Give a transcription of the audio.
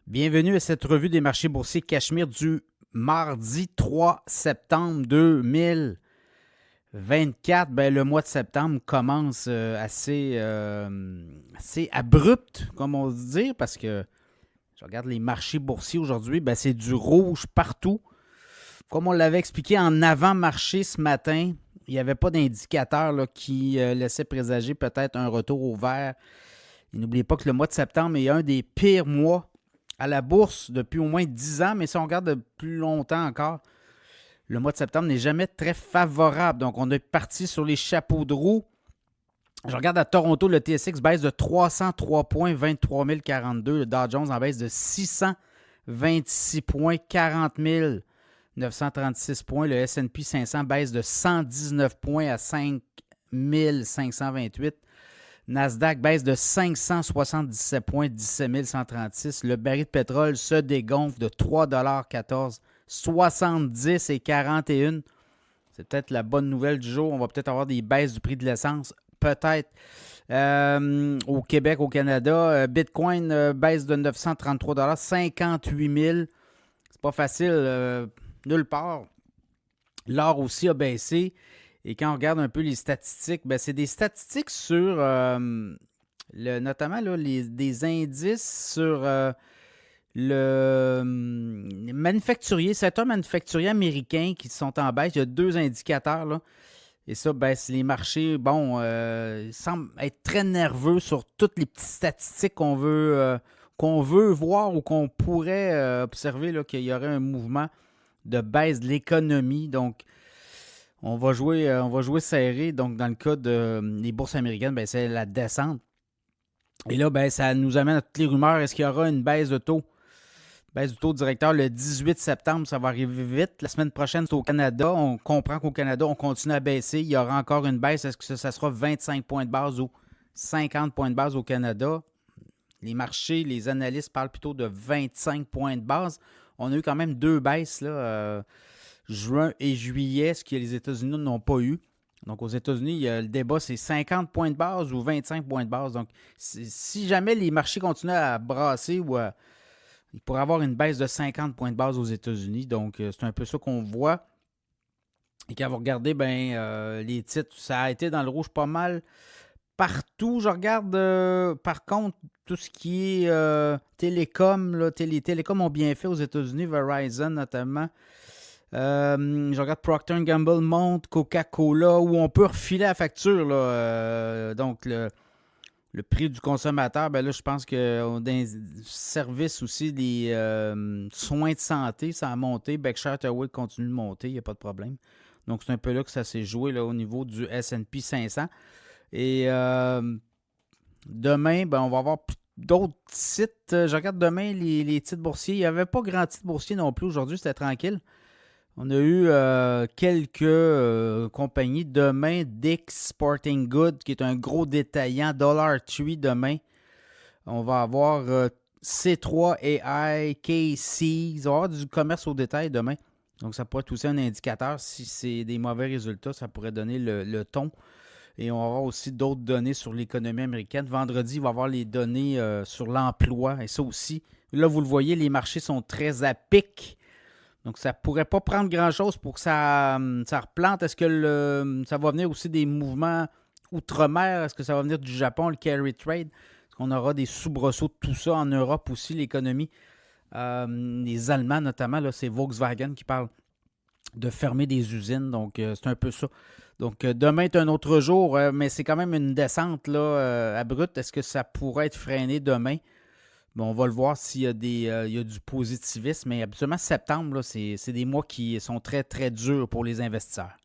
Bienvenue à cette revue des marchés boursiers Cachemire du mardi 3 septembre 2024. Le mois de septembre commence assez abrupt, comme on dit dire, parce que je regarde les marchés boursiers aujourd'hui, c'est du rouge partout. Comme on l'avait expliqué en avant-marché ce matin, il n'y avait pas d'indicateur là, qui laissait présager peut-être un retour au vert. Et n'oubliez pas que le mois de septembre est un des pires mois à la bourse depuis au moins 10 ans, mais si on regarde de plus longtemps encore, le mois de septembre n'est jamais très favorable. Donc, on est parti sur les chapeaux de roue. Je regarde à Toronto, le TSX baisse de 303 points, 23 042. Le Dow Jones en baisse de 626 points, 40 936 points. Le S&P 500 baisse de 119 points à 5 528. Nasdaq baisse de 577 points, 17 136. Le baril de pétrole se dégonfle de 3,14 70 et 41. C'est peut-être la bonne nouvelle du jour. On va peut-être avoir des baisses du prix de l'essence. Peut-être. Au Québec, au Canada, Bitcoin baisse de 933 58 000. C'est pas facile nulle part. L'or aussi a baissé. Et quand on regarde un peu les statistiques, c'est des statistiques sur notamment là, des indices sur le manufacturier, secteur manufacturier américain qui sont en baisse. Il y a deux indicateurs là. Et ça, c'est les marchés, semblent être très nerveux sur toutes les petites statistiques qu'on veut voir ou qu'on pourrait observer là, qu'il y aurait un mouvement de baisse de l'économie. Donc, on va jouer serré. Donc, dans le cas des bourses américaines, c'est la descente. Et là, ça nous amène à toutes les rumeurs. Est-ce qu'il y aura une baisse de taux? Baisse du taux directeur le 18 septembre, ça va arriver vite. La semaine prochaine, c'est au Canada. On comprend qu'au Canada, on continue à baisser. Il y aura encore une baisse. Est-ce que ça sera 25 points de base ou 50 points de base au Canada? Les marchés, les analystes parlent plutôt de 25 points de base. On a eu quand même deux baisses, là. Juin et juillet, ce que les États-Unis n'ont pas eu. Donc, aux États-Unis, le débat, c'est 50 points de base ou 25 points de base. Donc, si jamais les marchés continuent à brasser il pourrait y avoir une baisse de 50 points de base aux États-Unis. Donc, c'est un peu ça qu'on voit. Et quand vous regardez, les titres, ça a été dans le rouge pas mal partout. Je regarde, par contre, tout ce qui est télécom. Les télécoms ont bien fait aux États-Unis, Verizon notamment. Je regarde Procter & Gamble monte, Coca-Cola, où on peut refiler la facture. Là, donc, le prix du consommateur, là, je pense que dans les services aussi, les soins de santé, ça a monté. Berkshire Hathaway continue de monter, il n'y a pas de problème. Donc, c'est un peu là que ça s'est joué là, au niveau du S&P 500. Et demain, on va avoir d'autres titres. Je regarde demain les titres boursiers. Il n'y avait pas grand titre boursier non plus aujourd'hui, c'était tranquille. On a eu quelques compagnies. Demain, Dick's Sporting Goods, qui est un gros détaillant. Dollar Tree demain. On va avoir C3 AI, KC. Il va y avoir du commerce au détail demain. Donc, ça pourrait être aussi un indicateur. Si c'est des mauvais résultats, ça pourrait donner le ton. Et on va avoir aussi d'autres données sur l'économie américaine. Vendredi, il va y avoir les données sur l'emploi. Et ça aussi. Là, vous le voyez, les marchés sont très à pic. Donc, ça ne pourrait pas prendre grand-chose pour que ça replante. Est-ce que ça va venir aussi des mouvements outre-mer? Est-ce que ça va venir du Japon, le carry trade? Est-ce qu'on aura des soubresauts de tout ça en Europe aussi, l'économie? Les Allemands, notamment, là, c'est Volkswagen qui parle de fermer des usines. Donc, c'est un peu ça. Donc, demain est un autre jour, mais c'est quand même une descente là, abrupte. Est-ce que ça pourrait être freiné demain? On va le voir s'il y a il y a du positivisme, mais absolument septembre, là, c'est des mois qui sont très, très durs pour les investisseurs.